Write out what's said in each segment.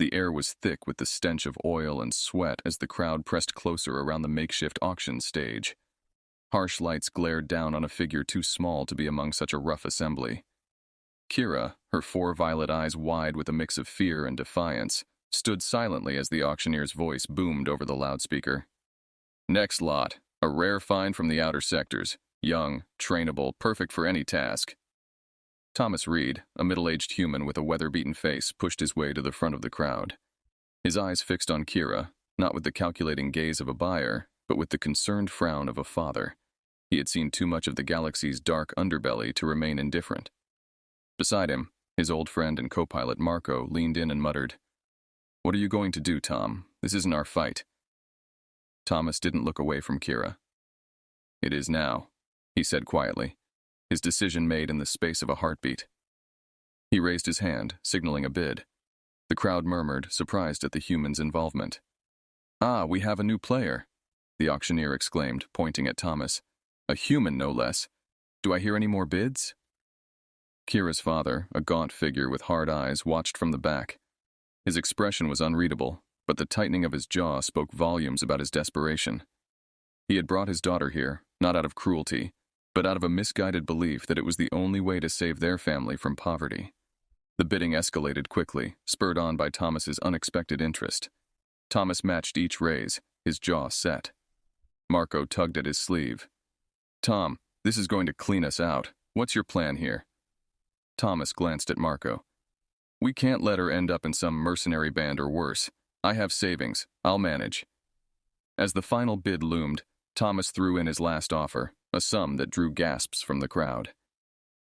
The air was thick with the stench of oil and sweat as the crowd pressed closer around the makeshift auction stage. Harsh lights glared down on a figure too small to be among such a rough assembly. Kira, her four violet eyes wide with a mix of fear and defiance, stood silently as the auctioneer's voice boomed over the loudspeaker. Next lot, a rare find from the outer sectors, young, trainable, perfect for any task. Thomas Reed, a middle-aged human with a weather-beaten face, pushed his way to the front of the crowd. His eyes fixed on Kira, not with the calculating gaze of a buyer, but with the concerned frown of a father. He had seen too much of the galaxy's dark underbelly to remain indifferent. Beside him, his old friend and co-pilot Marco leaned in and muttered, "What are you going to do, Tom? This isn't our fight." Thomas didn't look away from Kira. "It is now," he said quietly, his decision made in the space of a heartbeat. He raised his hand, signaling a bid. The crowd murmured, surprised at the human's involvement. "Ah, we have a new player," the auctioneer exclaimed, pointing at Thomas. "A human, no less. Do I hear any more bids?" Kira's father, a gaunt figure with hard eyes, watched from the back. His expression was unreadable, but the tightening of his jaw spoke volumes about his desperation. He had brought his daughter here, not out of cruelty, but out of a misguided belief that it was the only way to save their family from poverty. The bidding escalated quickly, spurred on by Thomas's unexpected interest. Thomas matched each raise, his jaw set. Marco tugged at his sleeve. "Tom, this is going to clean us out. What's your plan here?" Thomas glanced at Marco. "We can't let her end up in some mercenary band or worse. I have savings. I'll manage." As the final bid loomed, Thomas threw in his last offer, a sum that drew gasps from the crowd.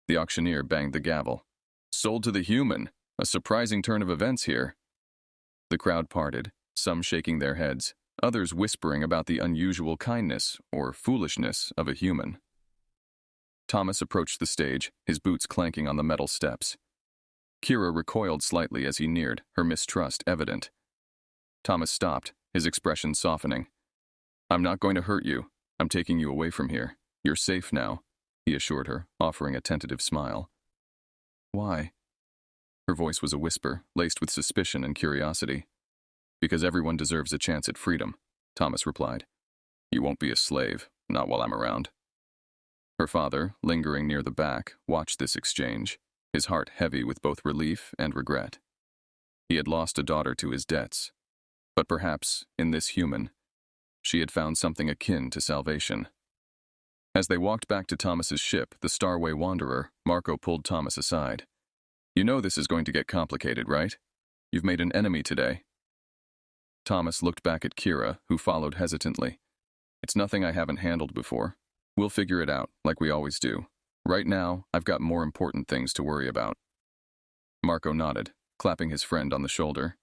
The auctioneer banged the gavel. "Sold to the human. A surprising turn of events here." The crowd parted, some shaking their heads, others whispering about the unusual kindness or foolishness of a human. Thomas approached the stage, his boots clanking on the metal steps. Kira recoiled slightly as he neared, her mistrust evident. Thomas stopped, his expression softening. "I'm not going to hurt you. I'm taking you away from here. You're safe now," he assured her, offering a tentative smile. "Why?" Her voice was a whisper, laced with suspicion and curiosity. "Because everyone deserves a chance at freedom," Thomas replied. "You won't be a slave, not while I'm around." Her father, lingering near the back, watched this exchange, his heart heavy with both relief and regret. He had lost a daughter to his debts, but perhaps, in this human, she had found something akin to salvation. As they walked back to Thomas's ship, the Starway Wanderer, Marco pulled Thomas aside. "You know this is going to get complicated, right? You've made an enemy today." Thomas looked back at Kira, who followed hesitantly. "It's nothing I haven't handled before. We'll figure it out, like we always do. Right now, I've got more important things to worry about." Marco nodded, clapping his friend on the shoulder.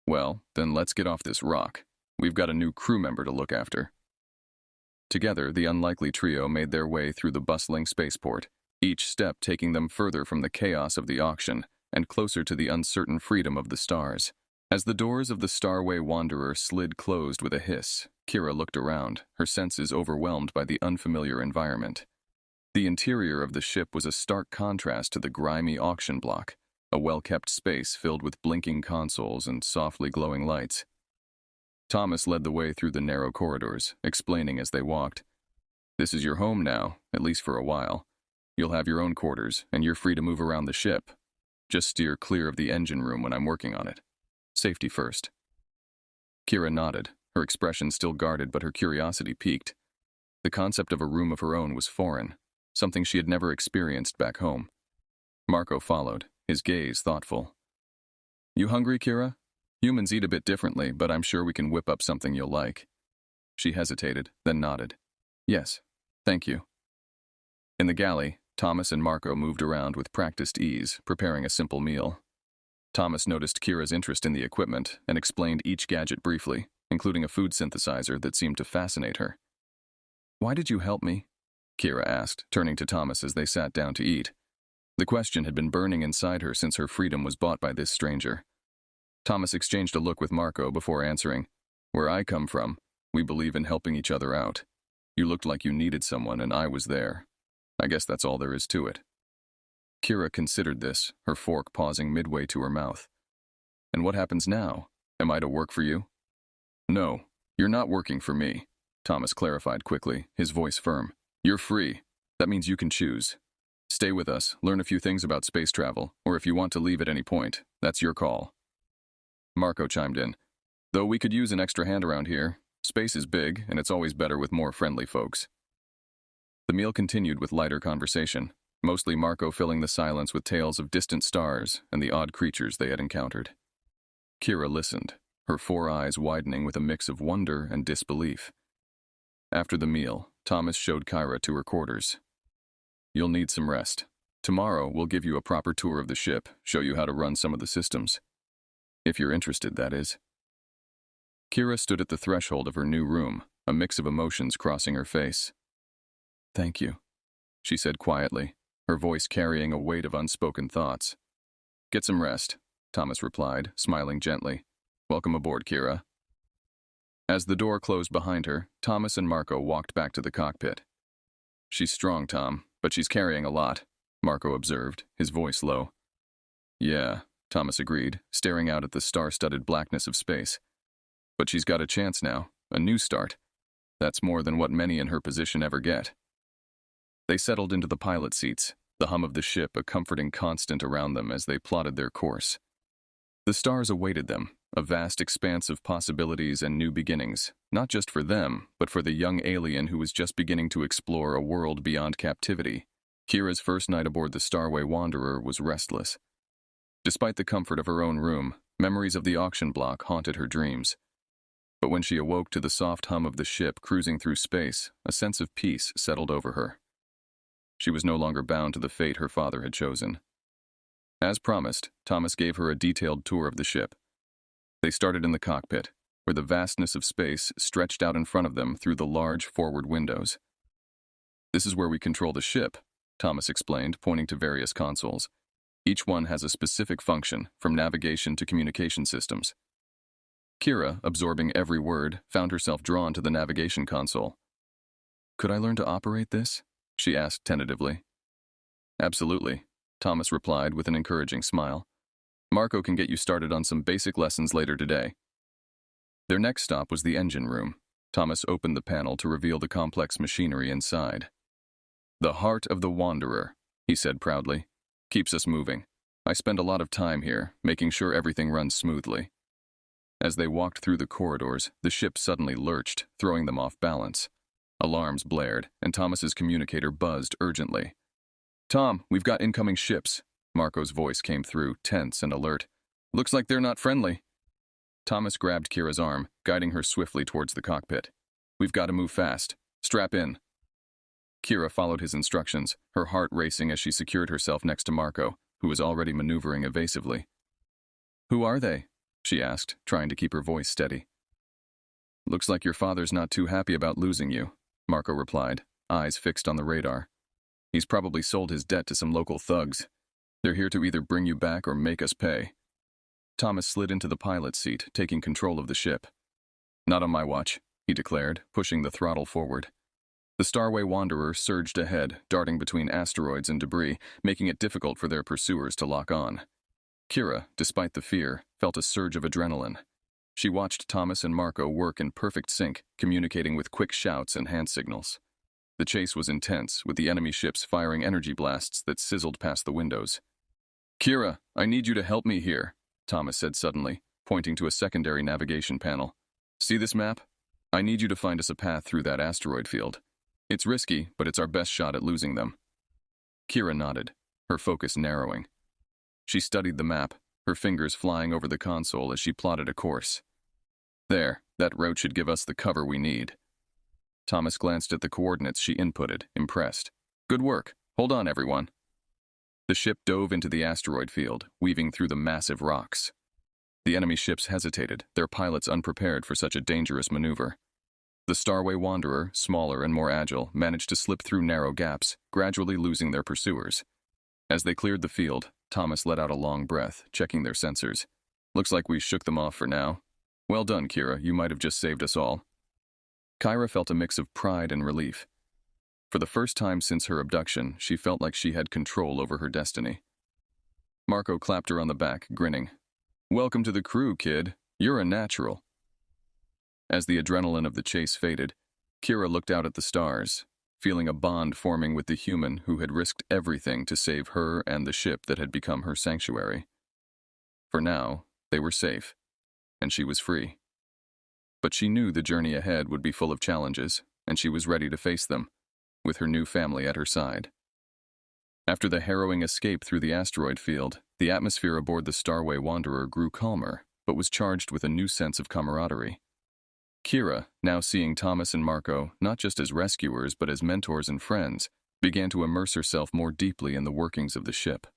"Well, then let's get off this rock. We've got a new crew member to look after." Together, the unlikely trio made their way through the bustling spaceport, each step taking them further from the chaos of the auction and closer to the uncertain freedom of the stars. As the doors of the Starway Wanderer slid closed with a hiss, Kira looked around, her senses overwhelmed by the unfamiliar environment. The interior of the ship was a stark contrast to the grimy auction block, a well-kept space filled with blinking consoles and softly glowing lights. Thomas led the way through the narrow corridors, explaining as they walked, "This is your home now, at least for a while. You'll have your own quarters, and you're free to move around the ship. Just steer clear of the engine room when I'm working on it. Safety first." Kira nodded, her expression still guarded but her curiosity piqued. The concept of a room of her own was foreign, something she had never experienced back home. Marco followed, his gaze thoughtful. "You hungry, Kira? Humans eat a bit differently, but I'm sure we can whip up something you'll like." She hesitated, then nodded. "Yes, thank you." In the galley, Thomas and Marco moved around with practiced ease, preparing a simple meal. Thomas noticed Kira's interest in the equipment and explained each gadget briefly, including a food synthesizer that seemed to fascinate her. "Why did you help me?" Kira asked, turning to Thomas as they sat down to eat. The question had been burning inside her since her freedom was bought by this stranger. Thomas exchanged a look with Marco before answering, "Where I come from, we believe in helping each other out. You looked like you needed someone and I was there. I guess that's all there is to it." Kira considered this, her fork pausing midway to her mouth. And what happens now? Am I to work for you? No, you're not working for me, Thomas clarified quickly, his voice firm. You're free. That means you can choose. Stay with us, learn a few things about space travel, or if you want to leave at any point, that's your call. Marco chimed in. Though we could use an extra hand around here, space is big, and it's always better with more friendly folks. The meal continued with lighter conversation, mostly Marco filling the silence with tales of distant stars and the odd creatures they had encountered. Kira listened, her 4 eyes widening with a mix of wonder and disbelief. After the meal, Thomas showed Kyra to her quarters. You'll need some rest. Tomorrow, we'll give you a proper tour of the ship, show you how to run some of the systems. If you're interested, that is. Kira stood at the threshold of her new room, a mix of emotions crossing her face. Thank you, she said quietly, her voice carrying a weight of unspoken thoughts. Get some rest, Thomas replied, smiling gently. Welcome aboard, Kira. As the door closed behind her, Thomas and Marco walked back to the cockpit. She's strong, Tom, but she's carrying a lot, Marco observed, his voice low. Yeah, Thomas agreed, staring out at the star-studded blackness of space. But she's got a chance now, a new start. That's more than what many in her position ever get. They settled into the pilot seats, the hum of the ship a comforting constant around them as they plotted their course. The stars awaited them, a vast expanse of possibilities and new beginnings, not just for them, but for the young alien who was just beginning to explore a world beyond captivity. Kira's first night aboard the Starway Wanderer was restless. Despite the comfort of her own room, memories of the auction block haunted her dreams. But when she awoke to the soft hum of the ship cruising through space, a sense of peace settled over her. She was no longer bound to the fate her father had chosen. As promised, Thomas gave her a detailed tour of the ship. They started in the cockpit, where the vastness of space stretched out in front of them through the large forward windows. This is where we control the ship, Thomas explained, pointing to various consoles. Each one has a specific function, from navigation to communication systems. Kira, absorbing every word, found herself drawn to the navigation console. Could I learn to operate this? She asked tentatively. Absolutely, Thomas replied with an encouraging smile. Marco can get you started on some basic lessons later today. Their next stop was the engine room. Thomas opened the panel to reveal the complex machinery inside. The heart of the Wanderer, he said proudly. Keeps us moving. I spend a lot of time here, making sure everything runs smoothly. As they walked through the corridors, the ship suddenly lurched, throwing them off balance. Alarms blared, and Thomas's communicator buzzed urgently. Tom, we've got incoming ships. Marco's voice came through, tense and alert. Looks like they're not friendly. Thomas grabbed Kira's arm, guiding her swiftly towards the cockpit. We've got to move fast. Strap in. Kira followed his instructions, her heart racing as she secured herself next to Marco, who was already maneuvering evasively. Who are they? She asked, trying to keep her voice steady. Looks like your father's not too happy about losing you, Marco replied, eyes fixed on the radar. He's probably sold his debt to some local thugs. They're here to either bring you back or make us pay. Thomas slid into the pilot's seat, taking control of the ship. Not on my watch, he declared, pushing the throttle forward. The Starway Wanderer surged ahead, darting between asteroids and debris, making it difficult for their pursuers to lock on. Kira, despite the fear, felt a surge of adrenaline. She watched Thomas and Marco work in perfect sync, communicating with quick shouts and hand signals. The chase was intense, with the enemy ships firing energy blasts that sizzled past the windows. Kira, I need you to help me here, Thomas said suddenly, pointing to a secondary navigation panel. See this map? I need you to find us a path through that asteroid field. It's risky, but it's our best shot at losing them. Kira nodded, her focus narrowing. She studied the map, her fingers flying over the console as she plotted a course. There, that route should give us the cover we need. Thomas glanced at the coordinates she inputted, impressed. Good work. Hold on, everyone. The ship dove into the asteroid field, weaving through the massive rocks. The enemy ships hesitated, their pilots unprepared for such a dangerous maneuver. The Starway Wanderer, smaller and more agile, managed to slip through narrow gaps, gradually losing their pursuers. As they cleared the field, Thomas let out a long breath, checking their sensors. Looks like we shook them off for now. Well done, Kira, you might have just saved us all. Kyra felt a mix of pride and relief. For the first time since her abduction, she felt like she had control over her destiny. Marco clapped her on the back, grinning. Welcome to the crew, kid. You're a natural. As the adrenaline of the chase faded, Kira looked out at the stars, feeling a bond forming with the human who had risked everything to save her and the ship that had become her sanctuary. For now, they were safe, and she was free. But she knew the journey ahead would be full of challenges, and she was ready to face them, with her new family at her side. After the harrowing escape through the asteroid field, the atmosphere aboard the Starway Wanderer grew calmer, but was charged with a new sense of camaraderie. Kira, now seeing Thomas and Marco not just as rescuers but as mentors and friends, began to immerse herself more deeply in the workings of the ship.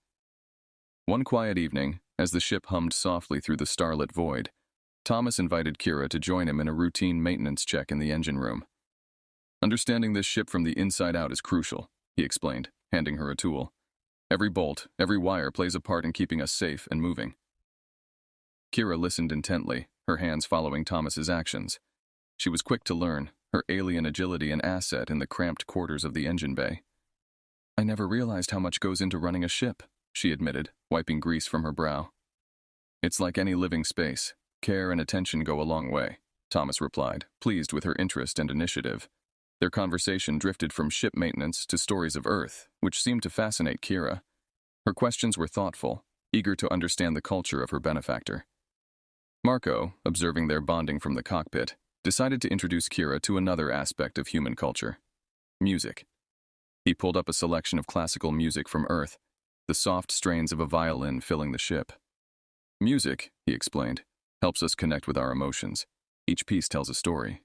One quiet evening, as the ship hummed softly through the starlit void, Thomas invited Kira to join him in a routine maintenance check in the engine room. "Understanding this ship from the inside out is crucial," he explained, handing her a tool. "Every bolt, every wire plays a part in keeping us safe and moving." Kira listened intently, her hands following Thomas's actions. She was quick to learn, her alien agility an asset in the cramped quarters of the engine bay. "I never realized how much goes into running a ship," she admitted, wiping grease from her brow. "It's like any living space. Care and attention go a long way," Thomas replied, pleased with her interest and initiative. Their conversation drifted from ship maintenance to stories of Earth, which seemed to fascinate Kira. Her questions were thoughtful, eager to understand the culture of her benefactor. Marco, observing their bonding from the cockpit, decided to introduce Kira to another aspect of human culture: music. He pulled up a selection of classical music from Earth, the soft strains of a violin filling the ship. "Music," he explained, "helps us connect with our emotions. Each piece tells a story."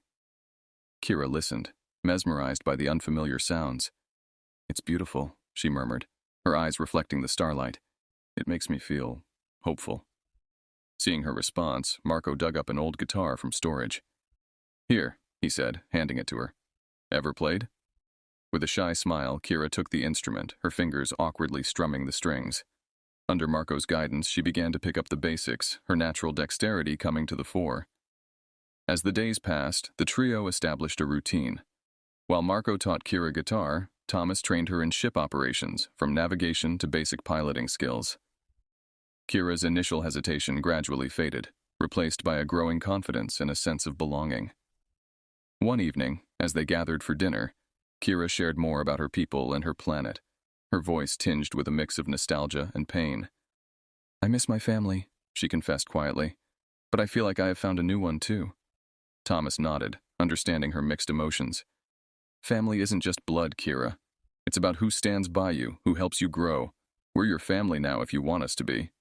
Kira listened, mesmerized by the unfamiliar sounds. "It's beautiful," she murmured, her eyes reflecting the starlight. "It makes me feel hopeful." Seeing her response, Marco dug up an old guitar from storage. "Here," he said, handing it to her. "Ever played?" With a shy smile, Kira took the instrument, her fingers awkwardly strumming the strings. Under Marco's guidance, she began to pick up the basics, her natural dexterity coming to the fore. As the days passed, the trio established a routine. While Marco taught Kira guitar, Thomas trained her in ship operations, from navigation to basic piloting skills. Kira's initial hesitation gradually faded, replaced by a growing confidence and a sense of belonging. One evening, as they gathered for dinner, Kira shared more about her people and her planet, her voice tinged with a mix of nostalgia and pain. "I miss my family," she confessed quietly, "but I feel like I have found a new one too." Thomas nodded, understanding her mixed emotions. "Family isn't just blood, Kira. It's about who stands by you, who helps you grow. We're your family now if you want us to be."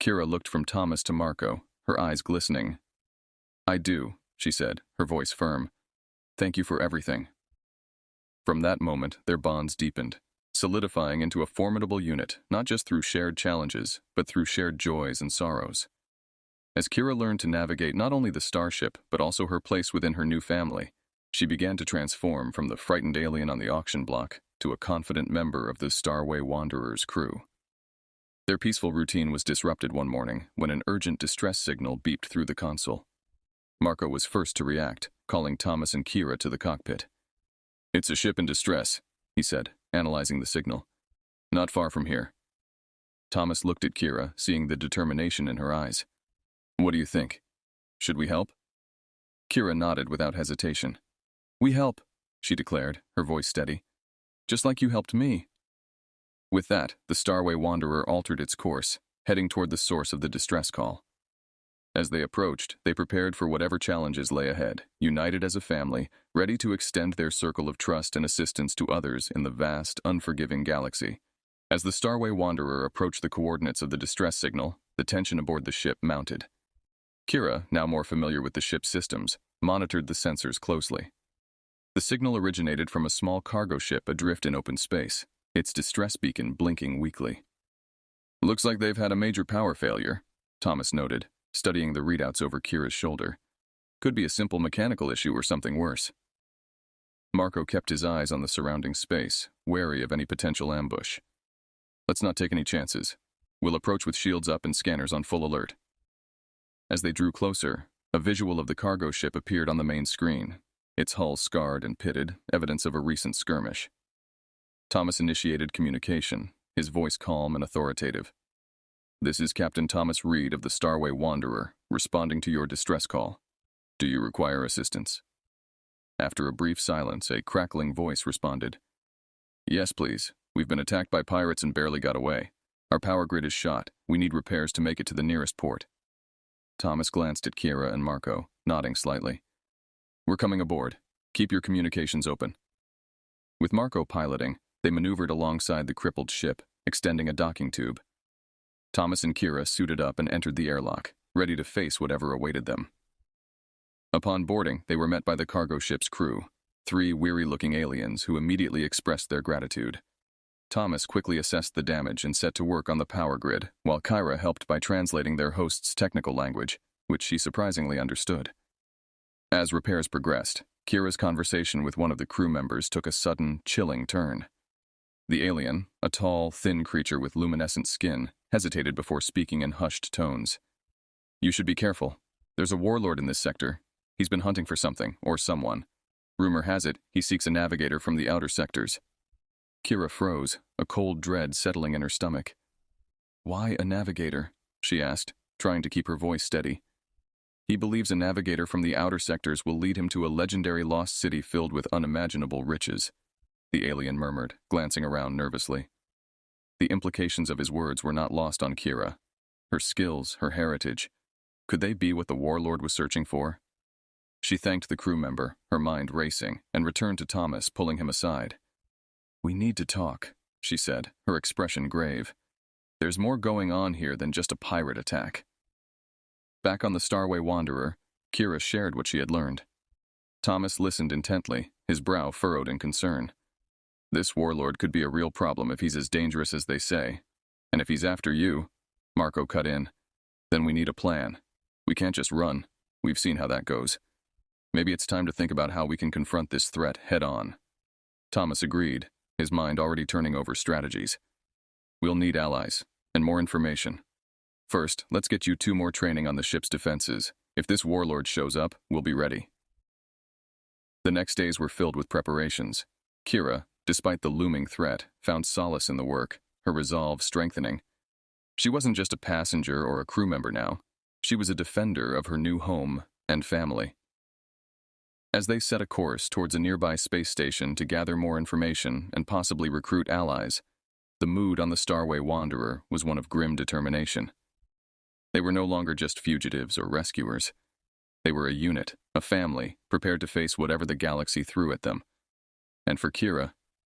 Kira looked from Thomas to Marco, her eyes glistening. "I do," she said, her voice firm. "Thank you for everything." From that moment, their bonds deepened, solidifying into a formidable unit, not just through shared challenges, but through shared joys and sorrows. As Kira learned to navigate not only the starship, but also her place within her new family, she began to transform from the frightened alien on the auction block to a confident member of the Starway Wanderer's crew. Their peaceful routine was disrupted one morning when an urgent distress signal beeped through the console. Marco was first to react, calling Thomas and Kira to the cockpit. "It's a ship in distress," he said, analyzing the signal. "Not far from here." Thomas looked at Kira, seeing the determination in her eyes. "What do you think? Should we help?" Kira nodded without hesitation. "We help," she declared, her voice steady. "Just like you helped me." With that, the Starway Wanderer altered its course, heading toward the source of the distress call. As they approached, they prepared for whatever challenges lay ahead, united as a family, ready to extend their circle of trust and assistance to others in the vast, unforgiving galaxy. As the Starway Wanderer approached the coordinates of the distress signal, the tension aboard the ship mounted. Kira, now more familiar with the ship's systems, monitored the sensors closely. The signal originated from a small cargo ship adrift in open space, its distress beacon blinking weakly. "Looks like they've had a major power failure," Thomas noted, studying the readouts over Kira's shoulder. "Could be a simple mechanical issue or something worse." Marco kept his eyes on the surrounding space, wary of any potential ambush. "Let's not take any chances. We'll approach with shields up and scanners on full alert." As they drew closer, a visual of the cargo ship appeared on the main screen, its hull scarred and pitted, evidence of a recent skirmish. Thomas initiated communication, his voice calm and authoritative. This is Captain Thomas Reed of the Starway Wanderer, responding to your distress call. Do you require assistance? After a brief silence, a crackling voice responded. Yes, please. We've been attacked by pirates and barely got away. Our power grid is shot. We need repairs to make it to the nearest port. Thomas glanced at Kira and Marco, nodding slightly. We're coming aboard. Keep your communications open. With Marco piloting, they maneuvered alongside the crippled ship, extending a docking tube. Thomas and Kira suited up and entered the airlock, ready to face whatever awaited them. Upon boarding, they were met by the cargo ship's crew, 3 weary-looking aliens who immediately expressed their gratitude. Thomas quickly assessed the damage and set to work on the power grid, while Kira helped by translating their host's technical language, which she surprisingly understood. As repairs progressed, Kira's conversation with one of the crew members took a sudden, chilling turn. The alien, a tall, thin creature with luminescent skin, hesitated before speaking in hushed tones. You should be careful. There's a warlord in this sector. He's been hunting for something, or someone. Rumor has it, he seeks a navigator from the outer sectors. Kira froze, a cold dread settling in her stomach. Why a navigator? She asked, trying to keep her voice steady. He believes a navigator from the outer sectors will lead him to a legendary lost city filled with unimaginable riches, the alien murmured, glancing around nervously. The implications of his words were not lost on Kira. Her skills, her heritage. Could they be what the warlord was searching for? She thanked the crew member, her mind racing, and returned to Thomas, pulling him aside. We need to talk, she said, her expression grave. There's more going on here than just a pirate attack. Back on the Starway Wanderer, Kira shared what she had learned. Thomas listened intently, his brow furrowed in concern. This warlord could be a real problem if he's as dangerous as they say. And if he's after you, Marco cut in, then we need a plan. We can't just run. We've seen how that goes. Maybe it's time to think about how we can confront this threat head-on. Thomas agreed, his mind already turning over strategies. We'll need allies, and more information. First, let's get you 2 more training on the ship's defenses. If this warlord shows up, we'll be ready. The next days were filled with preparations. Kira, despite the looming threat, found solace in the work, her resolve strengthening. She wasn't just a passenger or a crew member now. She was a defender of her new home and family. As they set a course towards a nearby space station to gather more information and possibly recruit allies, the mood on the Starway Wanderer was one of grim determination. They were no longer just fugitives or rescuers. They were a unit, a family, prepared to face whatever the galaxy threw at them. And for Kira,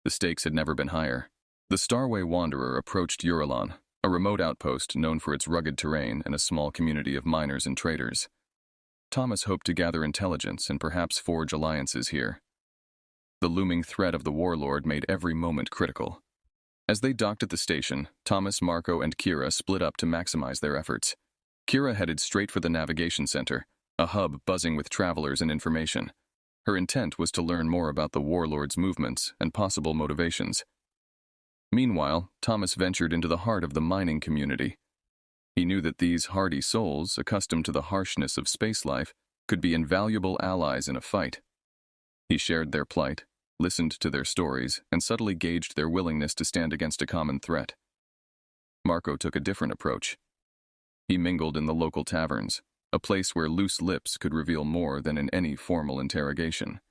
the stakes had never been higher. The Starway Wanderer approached Uron, a remote outpost known for its rugged terrain and a small community of miners and traders. Thomas hoped to gather intelligence and perhaps forge alliances here. The looming threat of the warlord made every moment critical. As they docked at the station, Thomas, Marco, and Kira split up to maximize their efforts. Kira headed straight for the navigation center, a hub buzzing with travelers and information. Her intent was to learn more about the warlord's movements and possible motivations. Meanwhile, Thomas ventured into the heart of the mining community. He knew that these hardy souls, accustomed to the harshness of space life, could be invaluable allies in a fight. He shared their plight, listened to their stories, and subtly gauged their willingness to stand against a common threat. Marco took a different approach. He mingled in the local taverns, a place where loose lips could reveal more than in any formal interrogation.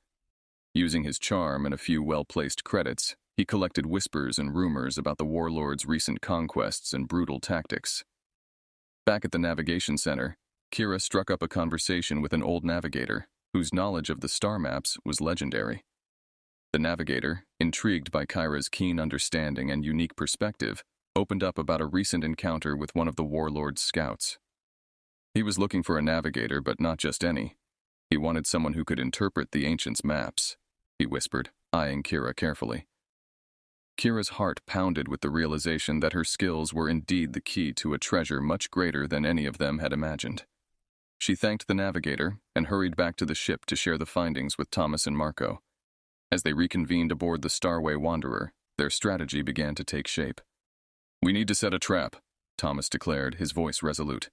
Using his charm and a few well-placed credits, he collected whispers and rumors about the warlord's recent conquests and brutal tactics. Back at the navigation center, Kira struck up a conversation with an old navigator, whose knowledge of the star maps was legendary. The navigator, intrigued by Kira's keen understanding and unique perspective, opened up about a recent encounter with one of the warlord's scouts. He was looking for a navigator, but not just any. He wanted someone who could interpret the ancients' maps, he whispered, eyeing Kira carefully. Kira's heart pounded with the realization that her skills were indeed the key to a treasure much greater than any of them had imagined. She thanked the navigator and hurried back to the ship to share the findings with Thomas and Marco. As they reconvened aboard the Starway Wanderer, their strategy began to take shape. We need to set a trap, Thomas declared, his voice resolute.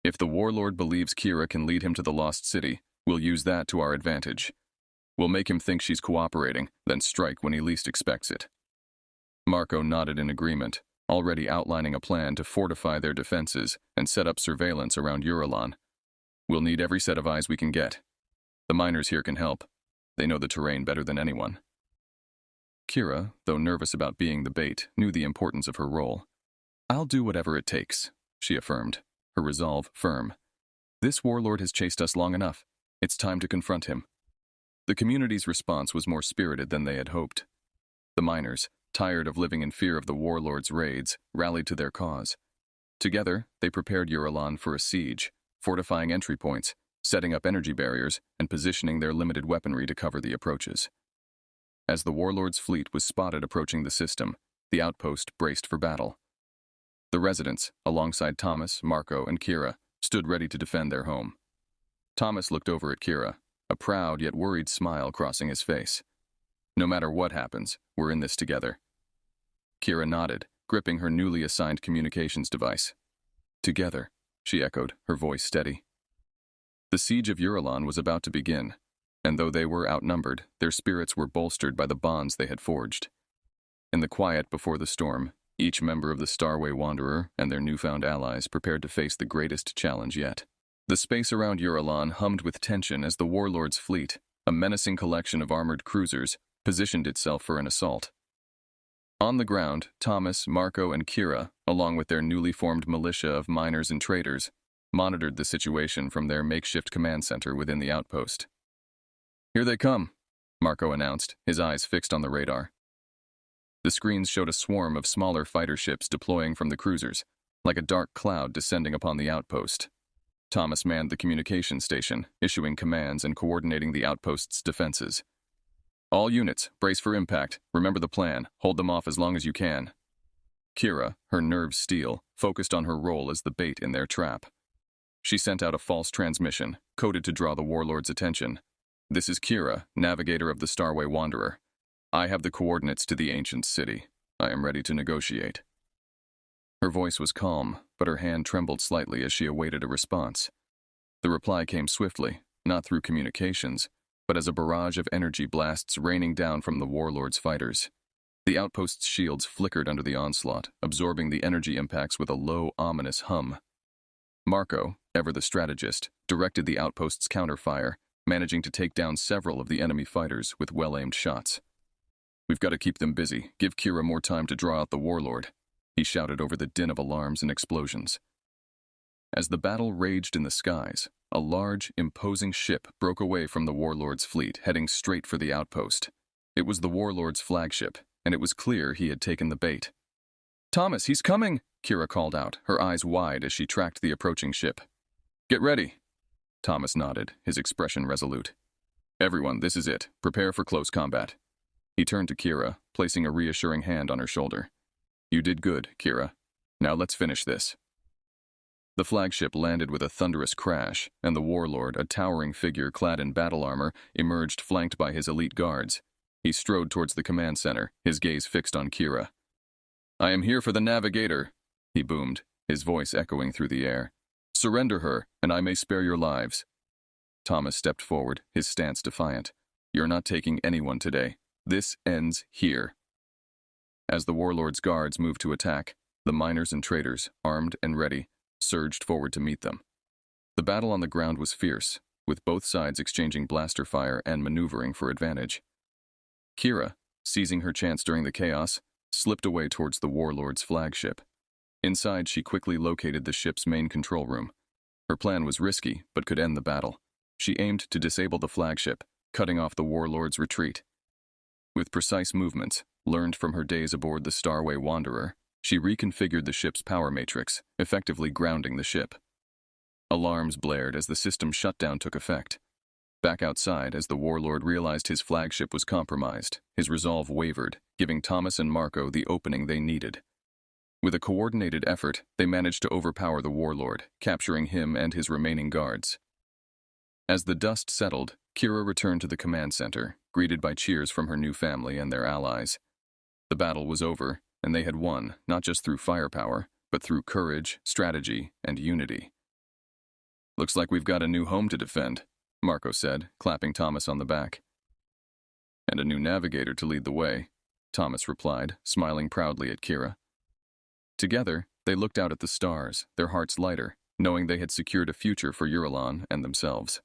If the warlord believes Kira can lead him to the lost city, we'll use that to our advantage. We'll make him think she's cooperating, then strike when he least expects it. Marco nodded in agreement, already outlining a plan to fortify their defenses and set up surveillance around Uron. We'll need every set of eyes we can get. The miners here can help. They know the terrain better than anyone. Kira, though nervous about being the bait, knew the importance of her role. I'll do whatever it takes, she affirmed, her resolve firm. This warlord has chased us long enough. It's time to confront him. The community's response was more spirited than they had hoped. The miners, tired of living in fear of the warlord's raids, rallied to their cause. Together, they prepared Uron for a siege, fortifying entry points, setting up energy barriers, and positioning their limited weaponry to cover the approaches. As the warlord's fleet was spotted approaching the system, the outpost braced for battle. The residents, alongside Thomas, Marco, and Kira, stood ready to defend their home. Thomas looked over at Kira, a proud yet worried smile crossing his face. No matter what happens, we're in this together. Kira nodded, gripping her newly assigned communications device. Together, she echoed, her voice steady. The siege of Uron was about to begin, and though they were outnumbered, their spirits were bolstered by the bonds they had forged. In the quiet before the storm, each member of the Starway Wanderer and their newfound allies prepared to face the greatest challenge yet. The space around Uron hummed with tension as the warlord's fleet, a menacing collection of armored cruisers, positioned itself for an assault. On the ground, Thomas, Marco, and Kira, along with their newly formed militia of miners and traders, monitored the situation from their makeshift command center within the outpost. Here they come, Marco announced, his eyes fixed on the radar. The screens showed a swarm of smaller fighter ships deploying from the cruisers, like a dark cloud descending upon the outpost. Thomas manned the communication station, issuing commands and coordinating the outpost's defenses. All units, brace for impact. Remember the plan. Hold them off as long as you can. Kira, her nerves steel, focused on her role as the bait in their trap. She sent out a false transmission, coded to draw the warlord's attention. This is Kira, navigator of the Starway Wanderer. I have the coordinates to the ancient city. I am ready to negotiate. Her voice was calm, but her hand trembled slightly as she awaited a response. The reply came swiftly, not through communications, but as a barrage of energy blasts raining down from the warlord's fighters. The outpost's shields flickered under the onslaught, absorbing the energy impacts with a low, ominous hum. Marco, ever the strategist, directed the outpost's counterfire, managing to take down several of the enemy fighters with well-aimed shots. We've got to keep them busy. Give Kira more time to draw out the warlord, he shouted over the din of alarms and explosions. As the battle raged in the skies, a large, imposing ship broke away from the warlord's fleet, heading straight for the outpost. It was the warlord's flagship, and it was clear he had taken the bait. Thomas, he's coming, Kira called out, her eyes wide as she tracked the approaching ship. Get ready. Thomas nodded, his expression resolute. Everyone, this is it. Prepare for close combat. He turned to Kira, placing a reassuring hand on her shoulder. You did good, Kira. Now let's finish this. The flagship landed with a thunderous crash, and the warlord, a towering figure clad in battle armor, emerged flanked by his elite guards. He strode towards the command center, his gaze fixed on Kira. I am here for the navigator, he boomed, his voice echoing through the air. Surrender her, and I may spare your lives. Thomas stepped forward, his stance defiant. You're not taking anyone today. This ends here. As the warlord's guards moved to attack, the miners and traders, armed and ready, surged forward to meet them. The battle on the ground was fierce, with both sides exchanging blaster fire and maneuvering for advantage. Kira, seizing her chance during the chaos, slipped away towards the warlord's flagship. Inside, she quickly located the ship's main control room. Her plan was risky, but could end the battle. She aimed to disable the flagship, cutting off the warlord's retreat. With precise movements, learned from her days aboard the Starway Wanderer, she reconfigured the ship's power matrix, effectively grounding the ship. Alarms blared as the system shutdown took effect. Back outside, as the warlord realized his flagship was compromised, his resolve wavered, giving Thomas and Marco the opening they needed. With a coordinated effort, they managed to overpower the warlord, capturing him and his remaining guards. As the dust settled, Kira returned to the command center, greeted by cheers from her new family and their allies. The battle was over, and they had won, not just through firepower, but through courage, strategy, and unity. Looks like we've got a new home to defend, Marco said, clapping Thomas on the back. And a new navigator to lead the way, Thomas replied, smiling proudly at Kira. Together, they looked out at the stars, their hearts lighter, knowing they had secured a future for Uron and themselves.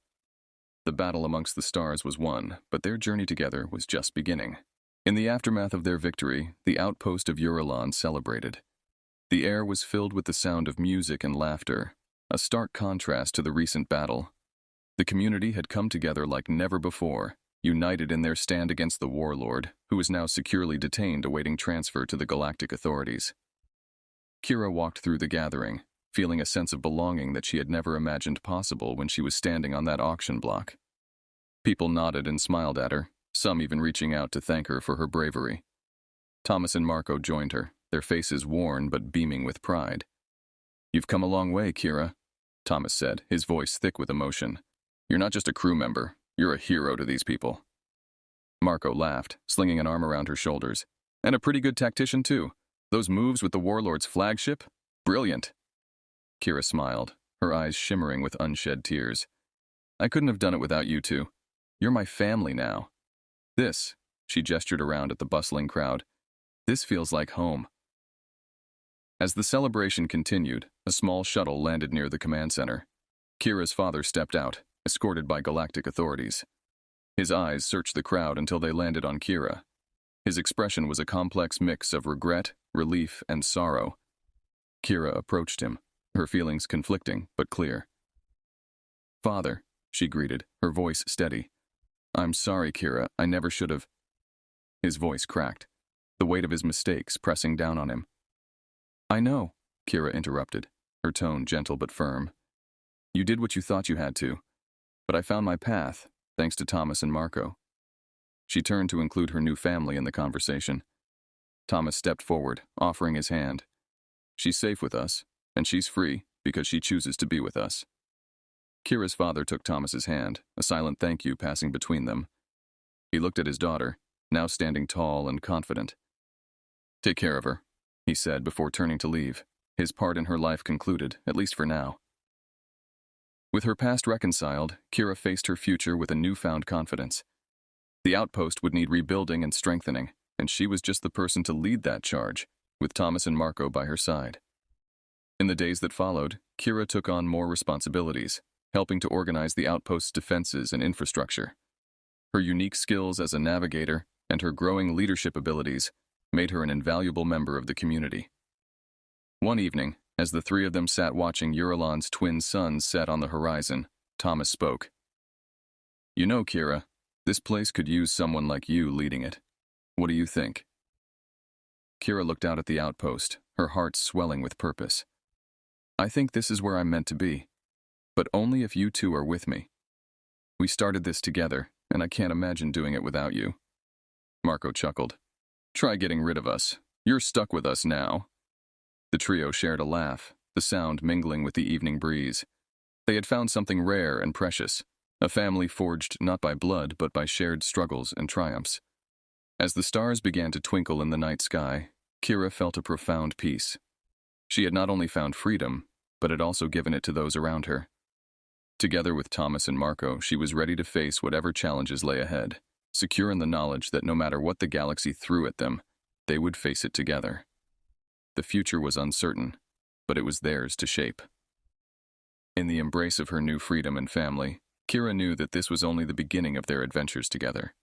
The battle amongst the stars was won, but their journey together was just beginning. In the aftermath of their victory, the outpost of Uron celebrated. The air was filled with the sound of music and laughter, a stark contrast to the recent battle. The community had come together like never before, united in their stand against the warlord, who was now securely detained awaiting transfer to the galactic authorities. Kira walked through the gathering, feeling a sense of belonging that she had never imagined possible when she was standing on that auction block. People nodded and smiled at her, some even reaching out to thank her for her bravery. Thomas and Marco joined her, their faces worn but beaming with pride. "You've come a long way, Kira," Thomas said, his voice thick with emotion. "You're not just a crew member, you're a hero to these people." Marco laughed, slinging an arm around her shoulders. "And a pretty good tactician, too. Those moves with the warlord's flagship? Brilliant." Kira smiled, her eyes shimmering with unshed tears. "I couldn't have done it without you two. You're my family now. This," she gestured around at the bustling crowd, "this feels like home." As the celebration continued, a small shuttle landed near the command center. Kira's father stepped out, escorted by galactic authorities. His eyes searched the crowd until they landed on Kira. His expression was a complex mix of regret, relief, and sorrow. Kira approached him, her feelings conflicting but clear. "Father," she greeted, her voice steady. "I'm sorry, Kira, I never should have." His voice cracked, the weight of his mistakes pressing down on him. "I know," Kira interrupted, her tone gentle but firm. "You did what you thought you had to, but I found my path, thanks to Thomas and Marco." She turned to include her new family in the conversation. Thomas stepped forward, offering his hand. "She's safe with us, and she's free because she chooses to be with us." Kira's father took Thomas's hand, a silent thank you passing between them. He looked at his daughter, now standing tall and confident. "Take care of her," he said before turning to leave, his part in her life concluded, at least for now. With her past reconciled, Kira faced her future with a newfound confidence. The outpost would need rebuilding and strengthening, and she was just the person to lead that charge, with Thomas and Marco by her side. In the days that followed, Kira took on more responsibilities, helping to organize the outpost's defenses and infrastructure. Her unique skills as a navigator and her growing leadership abilities made her an invaluable member of the community. One evening, as the three of them sat watching Uron's twin suns set on the horizon, Thomas spoke. "You know, Kira, this place could use someone like you leading it. What do you think?" Kira looked out at the outpost, her heart swelling with purpose. "I think this is where I'm meant to be, but only if you two are with me. We started this together, and I can't imagine doing it without you." Marco chuckled. "Try getting rid of us. You're stuck with us now." The trio shared a laugh, the sound mingling with the evening breeze. They had found something rare and precious, a family forged not by blood but by shared struggles and triumphs. As the stars began to twinkle in the night sky, Kira felt a profound peace. She had not only found freedom, but had also given it to those around her. Together with Thomas and Marco, she was ready to face whatever challenges lay ahead, secure in the knowledge that no matter what the galaxy threw at them, they would face it together. The future was uncertain, but it was theirs to shape. In the embrace of her new freedom and family, Kira knew that this was only the beginning of their adventures together.